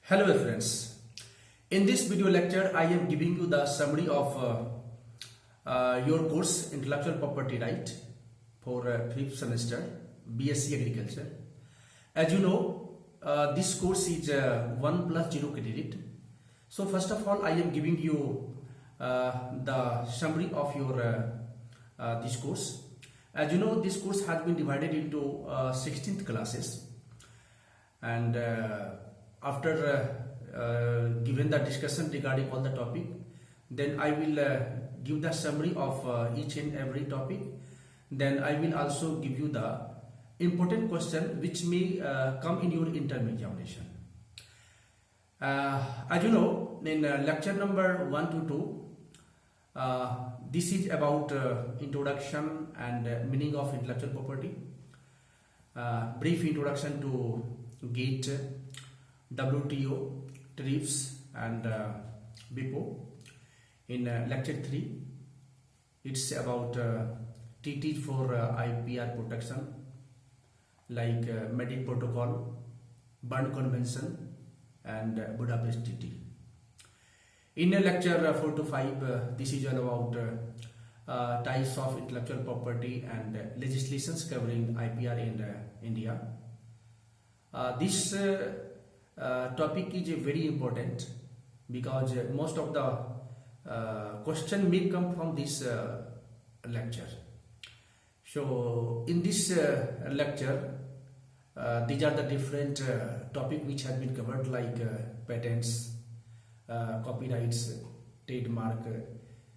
Hello friends, in this video lecture I am giving you the summary of your course Intellectual Property Right for 5th semester B.Sc Agriculture. As you know, this course is 1 plus 0 credit. So first of all I am giving you the summary of your this course. As you know, this course has been divided into 16th classes, and after given the discussion regarding all the topic, then I will give the summary of each and every topic. Then I will also give you the important question which may come in your interview examination. As you know, in lecture number 1 to 2, this is about introduction and meaning of intellectual property, brief introduction to GATT, WTO, Treaties and WIPO. In lecture 3, it's about treaties for IPR protection like Madrid Protocol, Berne Convention and Budapest Treaty. In lecture 4 to 5, this is all about types of intellectual property and legislations covering IPR in India. This topic is very important because most of the question may come from this lecture. So in this lecture, these are the different topics which have been covered, like patents, copyrights, trademark,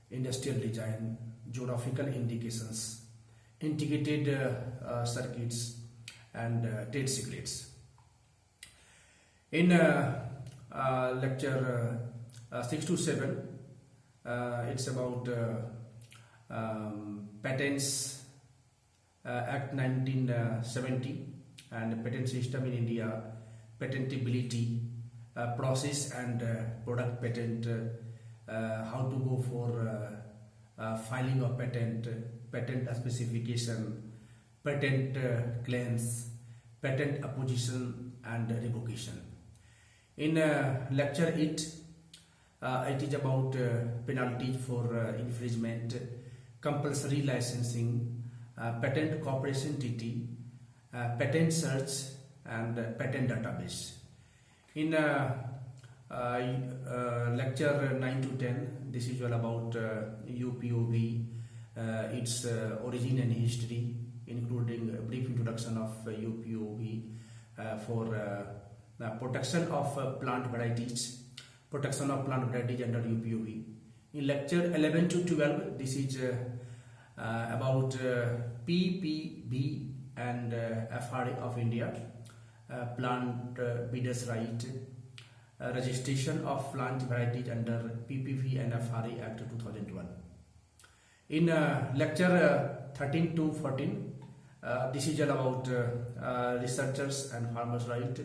industrial design, geographical indications, integrated circuits and trade secrets. In lecture 6 to 7, it's about Patents Act 1970 and patent system in India, patentability, process and product patent, how to go for filing of patent, patent specification, patent claims, patent opposition and revocation. In lecture 8, it is about penalties for infringement, compulsory licensing, patent cooperation treaty, patent search and patent database. In lecture 9 to 10, this is all about UPOV, its origin and history, including a brief introduction of UPOV for protection of plant varieties, protection of plant varieties under UPOV. In lecture 11 to 12, this is about PPV&FR Act of India, plant breeders' right, registration of plant varieties under PPV&FR Act 2001. In lecture 13 to 14, this is all about researchers and farmers' right,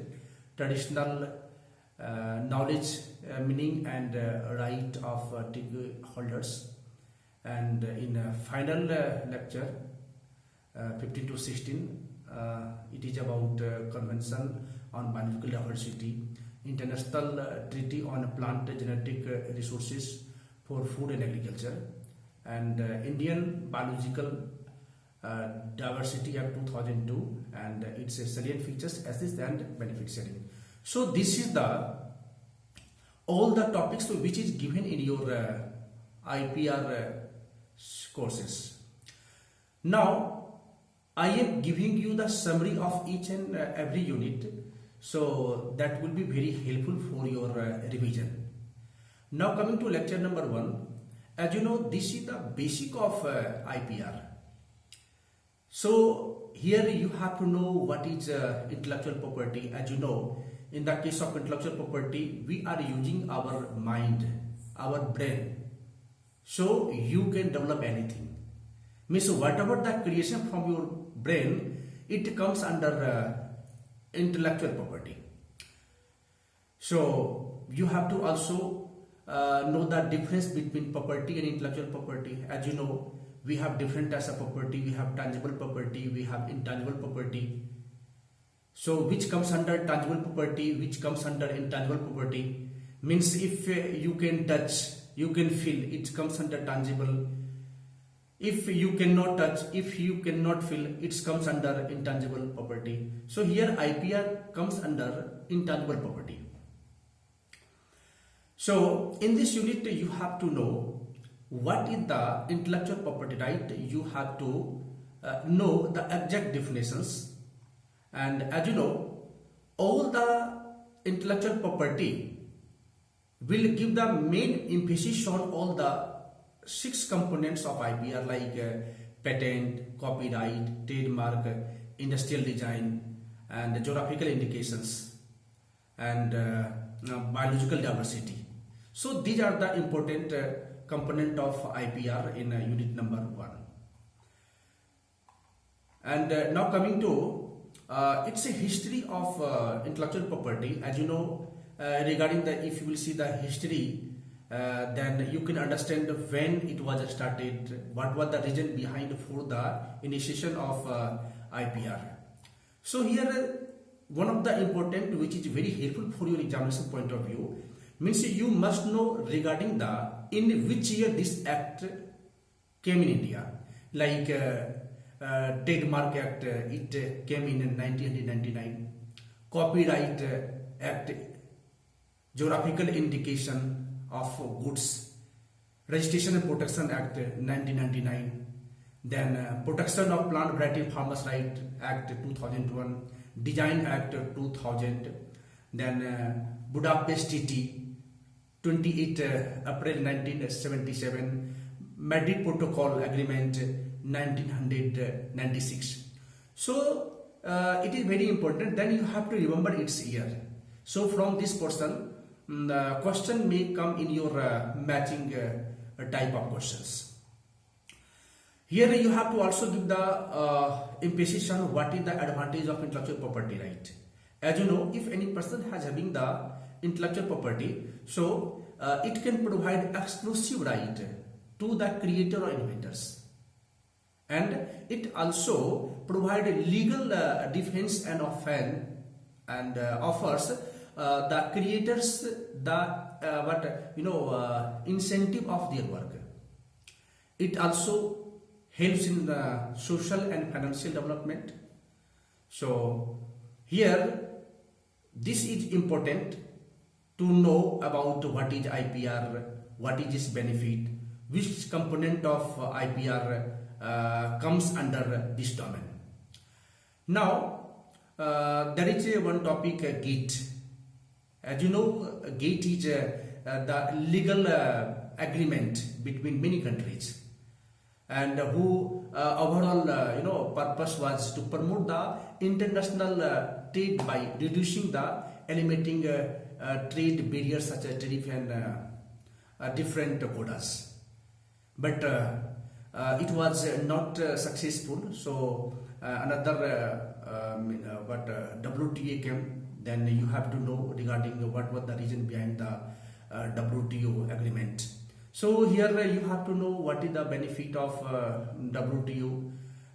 traditional knowledge, meaning and right of holders. And in final lecture 15 to 16, it is about Convention on Biological Diversity, International Treaty on Plant Genetic Resources for Food and Agriculture, and Indian Biological Diversity Act 2002 and its salient features, assets and benefit sharing. So this is all the topics which is given in your IPR courses. Now I am giving you the summary of each and every unit, so that will be very helpful for your revision. Now coming to lecture number 1, as you know, this is the basic of IPR. So here you have to know what is intellectual property. As you know, in the case of intellectual property, we are using our mind, our brain. So you can develop anything. Means whatever the creation from your brain, it comes under intellectual property. So you have to also know the difference between property and intellectual property. As you know, we have different types of property. We have tangible property, we have intangible property. So which comes under tangible property, which comes under intangible property. Means if you can touch, you can feel, it comes under tangible. If you cannot touch, if you cannot feel, it comes under intangible property. So here IPR comes under intangible property. So in this unit you have to know what is the intellectual property right. You have to know the exact definitions, and as you know, all the intellectual property will give the main emphasis on all the 6 components of IPR like patent, copyright, trademark, industrial design, and geographical indications, and biological diversity. So these are the important component of IPR in unit number 1. And now coming to it's a history of intellectual property. As you know, regarding the, if you will see the history, then you can understand when it was started, what was the reason behind for the initiation of IPR. So here one of the important, which is very helpful for your examination point of view, means you must know regarding the in which year this act came in India. Like Trademark Act, it came in 1999. Copyright Act, Geographical Indication of Goods, Registration and Protection Act 1999, then Protection of Plant Variety and Farmers' Right Act 2001, Design Act 2000, then Budapest Treaty 28 April 1977, Madrid Protocol Agreement 1996. So it is very important. Then you have to remember its year. So from this portion, the question may come in your matching type of questions. Here you have to also give the emphasis on what is the advantage of intellectual property right. As you know, if any person has having the intellectual property, so it can provide exclusive right to the creator or inventors, and it also provide legal defense and offense, and offers the creators the incentive of their work. It also helps in the social and financial development. So here this is important to know about what is IPR, what is its benefit, which component of IPR comes under this domain. Now there is one topic, GATT. As you know, GATT is the legal agreement between many countries, and who overall purpose was to promote the international trade by reducing the eliminating trade barriers such as tariff and different quotas. But it was not successful. So another WTA came. Then you have to know regarding what was the reason behind the WTO agreement. So here you have to know what is the benefit of WTO.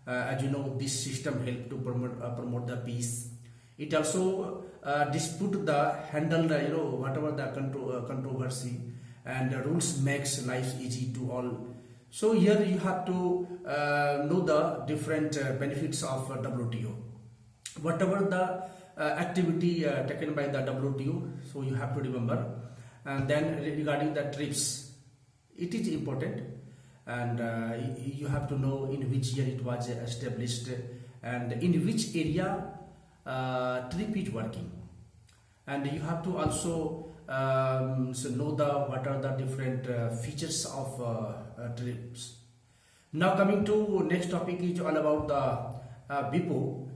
As you know, this system helped to promote the peace. It also dispute the handle whatever the controversy, and rules makes life easy to all. So here you have to know the different benefits of WTO. Whatever the activity taken by the WTO, so you have to remember. And then regarding the TRIPS, it is important, and you have to know in which year it was established and in which area TRIP is working. And you have to also know what are the different features of TRIPS. Now coming to next topic is all about the WIPO,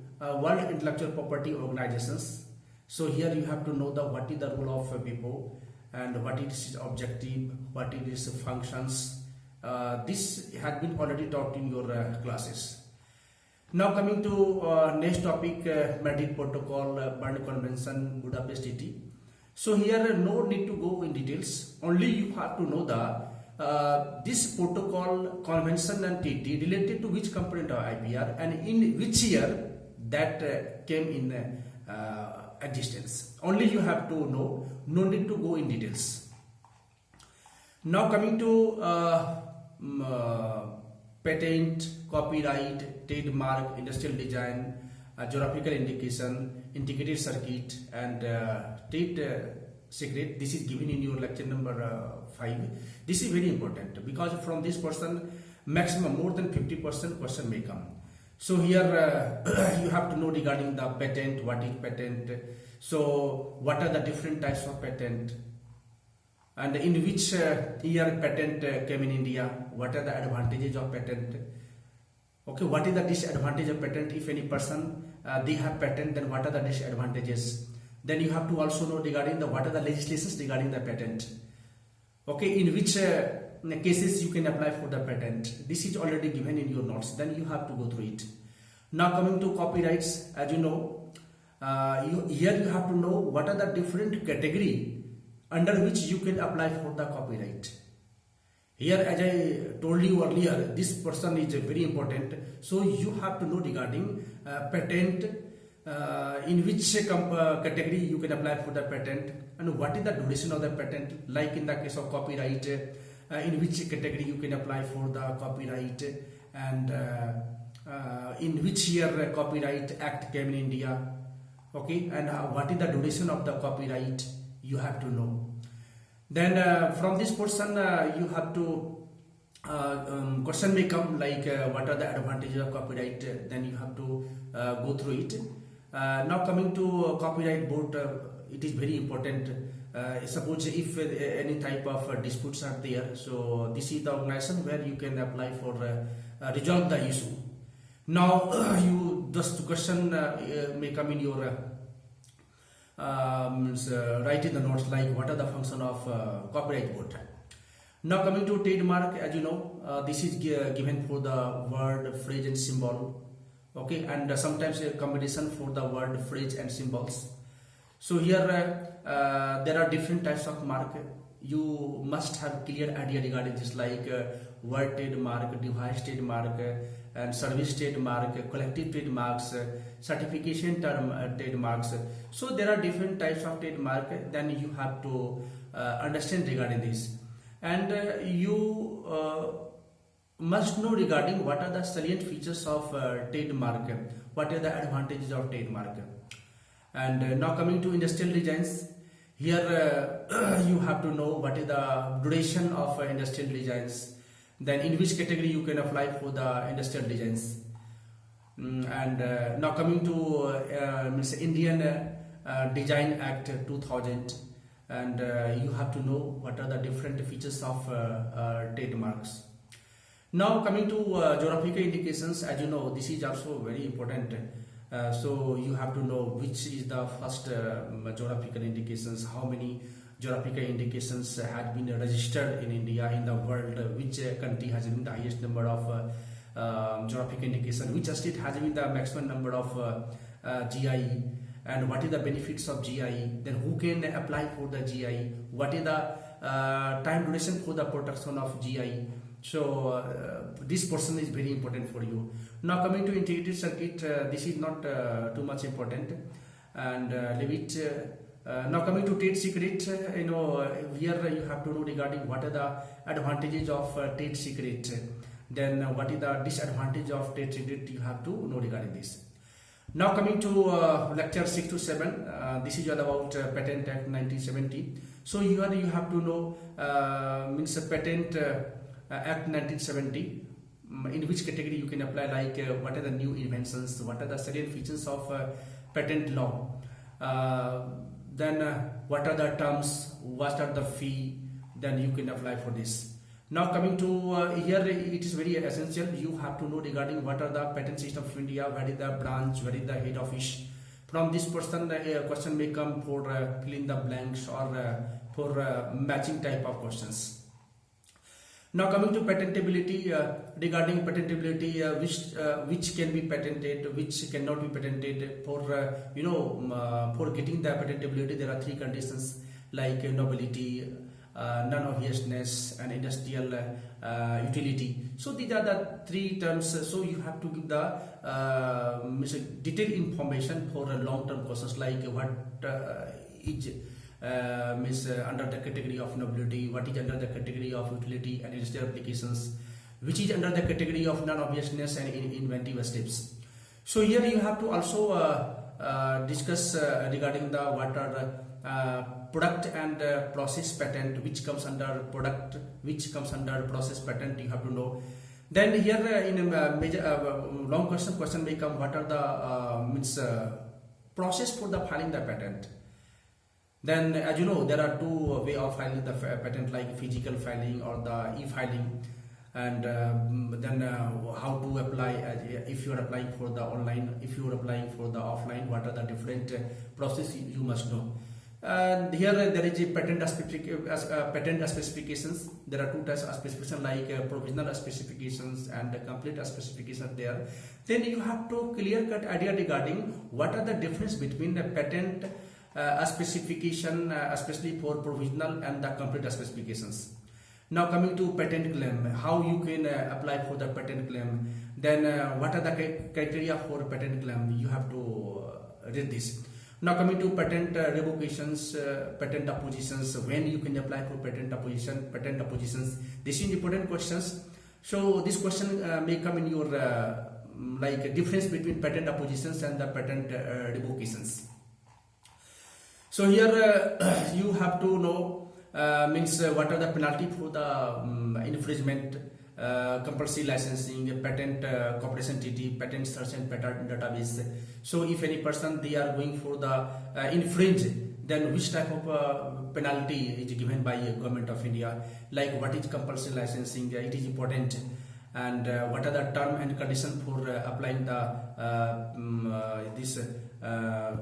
World Intellectual Property Organizations. So here you have to know what is the role of WIPO and what is its objective, what is its functions. This had been already taught in your classes. Now coming to next topic, Madrid Protocol, Berne Convention, Budapest Treaty. So here no need to go in details. Only you have to know the this protocol, convention and treaty related to which component of IPR and in which year that came in existence. Only you have to know, no need to go in details. Now coming to patent, copyright, trademark, industrial design, geographical indication, integrated circuit, and trade secret. This is given in your lecture number 5. This is very important because from this person maximum more than 50% question may come. So here you have to know regarding the patent, what is patent, so what are the different types of patent, and in which year patent came in India, what are the advantages of patent, okay, what is the disadvantage of patent. If any person they have patent, then what are the disadvantages. Then you have to also know regarding the what are the legislations regarding the patent, okay, in which cases you can apply for the patent. This is already given in your notes, then you have to go through it. Now coming to copyrights, as you know, here you have to know what are the different category under which you can apply for the copyright. Here, as I told you earlier, this person is very important, so you have to know regarding patent, in which category you can apply for the patent, and what is the duration of the patent, like in the case of copyright, in which category you can apply for the copyright, and in which year Copyright Act came in India, okay, and what is the duration of the copyright, you have to know. Then from this portion you have to question may come like what are the advantages of copyright, then you have to go through it. Now coming to copyright board, it is very important. Suppose if any type of disputes are there, so this is the organization where you can apply for resolve the issue. Now you just question may come in your write in the notes like what are the function of copyright board. Now coming to trademark, as you know, this is given for the word, phrase and symbol, okay, and sometimes a combination for the word, phrase and symbols. So here there are different types of mark. You must have clear idea regarding this, like word trademark, device trademark, and service trademark, collective trademarks, certification term trademarks. So there are different types of trademark, then you have to understand regarding this, and you must know regarding what are the salient features of trademark, what are the advantages of trademark. And now coming to industrial designs, here you have to know what is the duration of industrial designs, then in which category you can apply for the industrial designs. And now coming to Indian Design Act 2000, and you have to know what are the different features of trademarks. Now coming to geographical indications, as you know, this is also very important. So you have to know which is the first geographical indications, how many geographical indications had been registered in India, in the world, which country has been the highest number of geographical indication, which state has been the maximum number of GI, and what is the benefits of GI, then who can apply for the GI, what is the time duration for the protection of GI. So this portion is very important for you. Now coming to integrated circuit, this is not too much important, and leave it. Now coming to trade secret, you know, here you have to know regarding what are the advantages of trade secret, then what is the disadvantage of trade secret, you have to know regarding this. Now coming to lecture 6 to 7, this is all about Patent Act 1970. So here you have to know means Patent Act 1970, in which category you can apply, like what are the new inventions, what are the salient features of patent law, then what are the terms, what are the fee, then you can apply for this. Now coming to here, it is very essential, you have to know regarding what are the patent system of India, where is the branch, where is the head office. From this person a question may come for fill in the blanks or for matching type of questions. Now coming to patentability, regarding patentability, which can be patented, which cannot be patented. For for getting the patentability, there are 3 conditions, like novelty, non-obviousness, and industrial utility. So these are the three terms. So you have to give the detailed information for long-term questions like what is under the category of nobility, what is under the category of utility and industrial applications, which is under the category of non-obviousness and inventive steps. So here you have to also discuss regarding the what are product and process patent, which comes under product, which comes under process patent. You have to know. Then here in a major long question may come, what are the process for the filing the patent. Then as you know, there are two way of filing the patent, like physical filing or the e-filing, and then how to apply if you are applying for the online, if you are applying for the offline, what are the different process you must know. And here there is a patent specifications. There are two types of specification, like provisional specifications and complete specifications there. Then you have to clear-cut idea regarding what are the difference between the patent specification, especially for provisional, and the complete specifications. Now coming to patent claim, how you can apply for the patent claim. Then what are the criteria for patent claim? You have to read this. Now coming to patent revocations, patent oppositions, when you can apply for patent oppositions. This is important questions. So this question may come in your like difference between patent oppositions and the patent revocations. So here you have to know what are the penalty for the infringement, compulsory licensing, patent cooperation treaty, patent search and patent database. So if any person they are going for the infringe, then which type of penalty is given by Government of India, like what is compulsory licensing, it is important, and what are the term and condition for applying the this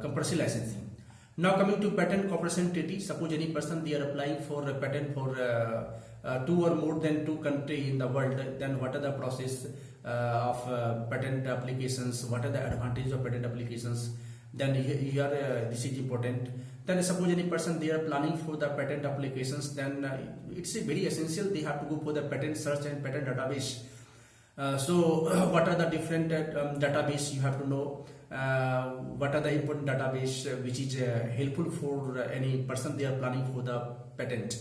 compulsory licensing. Now coming to patent cooperation treaty, suppose any person they are applying for a patent for 2 or more than 2 countries in the world, then what are the process of patent applications, what are the advantages of patent applications. Then here this is important. Then suppose any person they are planning for the patent applications, then it's very essential they have to go for the patent search and patent database. So what are the different database you have to know, what are the important database which is helpful for any person they are planning for the patent.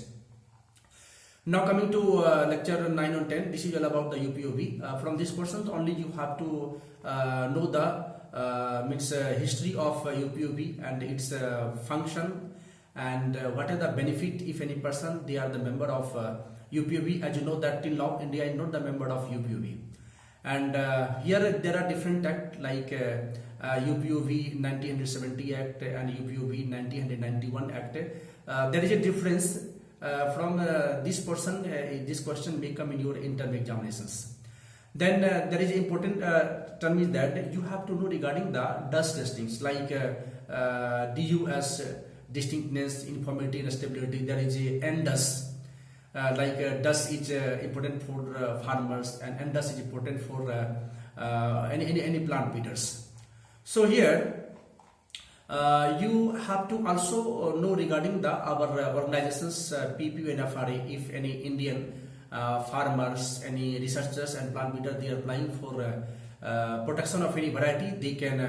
Now coming to lecture 9 on 10, this is all about the UPOV. From this question only you have to know the history of UPOV and its function, and what are the benefit if any person they are the member of UPOV. As you know that till now India is not the member of UPOV, and here there are different acts like UPOV 1970 Act and UPOV 1991 Act. There is a difference from this person. This question may come in your internal examinations. Then there is an important term is that you have to know regarding the DUS testings, like DUS, distinctness, uniformity and stability. There is a NDUS. Like DUS is important for farmers, and NDUS is important for any plant breeders. So here you have to also know regarding our organizations PPV&FR Act. If any Indian farmers, any researchers and plant breeders they are applying for protection of any variety, they can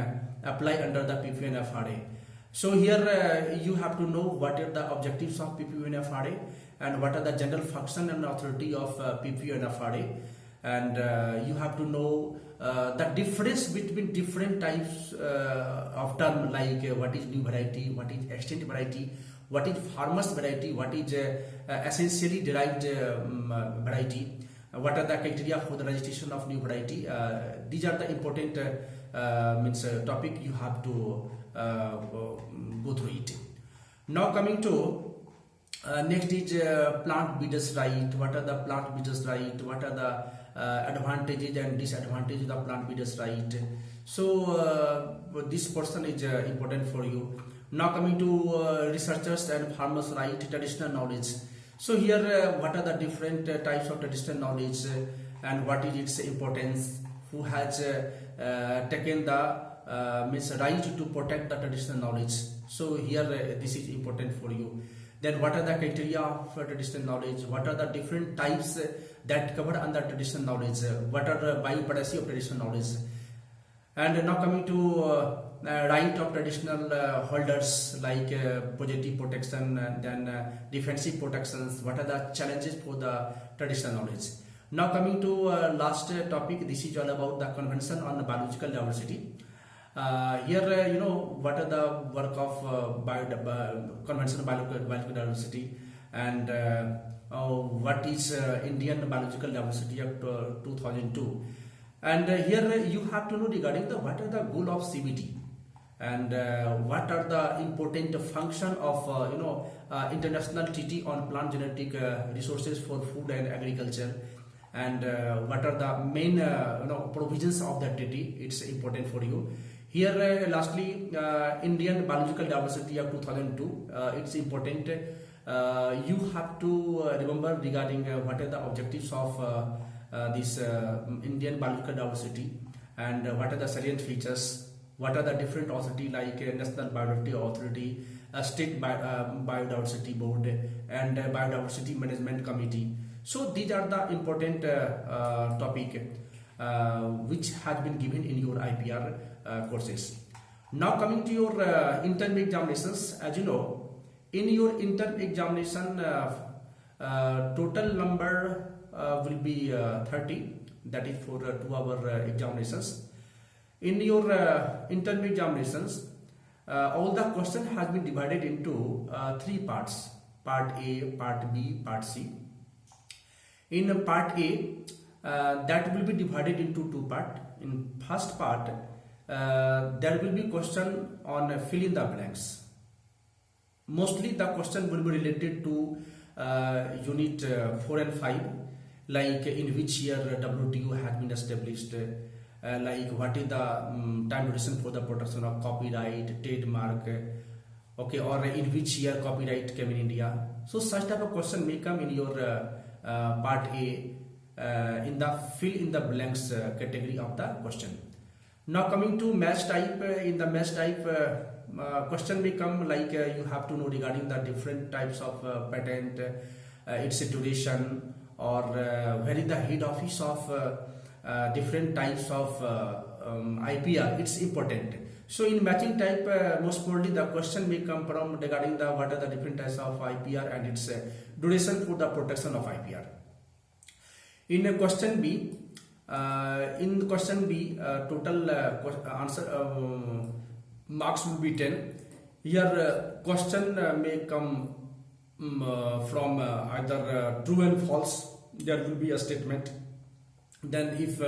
apply under the PPV&FR Act. So here you have to know what are the objectives of PPV&FR Act and what are the general function and authority of PPV&FR Act, and you have to know the difference between different types of term, like what is new variety, what is extinct variety, what is farmers variety, what is essentially derived variety, what are the criteria for the registration of new variety. These are the important topic you have to go through it. Now coming to next is plant breeders' right. What are the plant breeders' right? What are the advantages and disadvantages of plant breeders' right? So this portion is important for you. Now coming to researchers and farmers' right, traditional knowledge. So here what are the different types of traditional knowledge and what is its importance? Who has taken the right to protect the traditional knowledge? So here this is important for you. Then what are the criteria of traditional knowledge? What are the different types that covered under traditional knowledge? What are the biopiracy of traditional knowledge? And now coming to right of traditional holders, like positive protection and then defensive protections. What are the challenges for the traditional knowledge? Now coming to last topic, this is all about the Convention on Biological Diversity. Here, what are the work of Convention on Biological Diversity, and what is Indian Biological Diversity Act 2002. And here you have to know regarding what are the goal of CBD, and what are the important function of International Treaty on Plant Genetic Resources for Food and Agriculture, and what are the main provisions of that treaty. It's important for you. Here lastly, Indian Biological Diversity Act 2002. It's important. You have to remember regarding what are the objectives of this Indian biological diversity, and what are the salient features, what are the different authority like National Biodiversity Authority, State Biodiversity Board, and Biodiversity Management Committee. So these are the important topic which has been given in your IPR courses. Now coming to your interim examinations, as you know, in your interim examination total number will be 30, that is for 2 hour examinations. In your interim examinations, all the question has been divided into 3 parts: part A, part B, part C. In part A, that will be divided into 2 parts. In first part, there will be question on fill in the blanks. Mostly the question will be related to unit 4 and 5, like in which year WTO has been established, like what is the time duration for the protection of copyright, trademark, okay, or in which year copyright came in India. So such type of question may come in your part A, in the fill in the blanks category of the question. Now coming to match type, in the match type question may come like you have to know regarding the different types of patent, its duration, or where is the head office of different types of IPR. It's important. So in matching type, most probably the question may come from regarding the what are the different types of IPR and its duration for the protection of IPR. In question B, total answer marks will be 10. Here question may come from either true and false. There will be a statement. Then if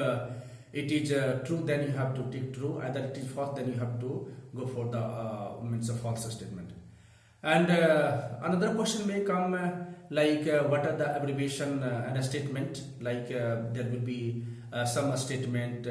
it is true, then you have to take true. Either it is false, then you have to go for the means of false statement. And another question may come like what are the abbreviation and a statement, like there will be some statement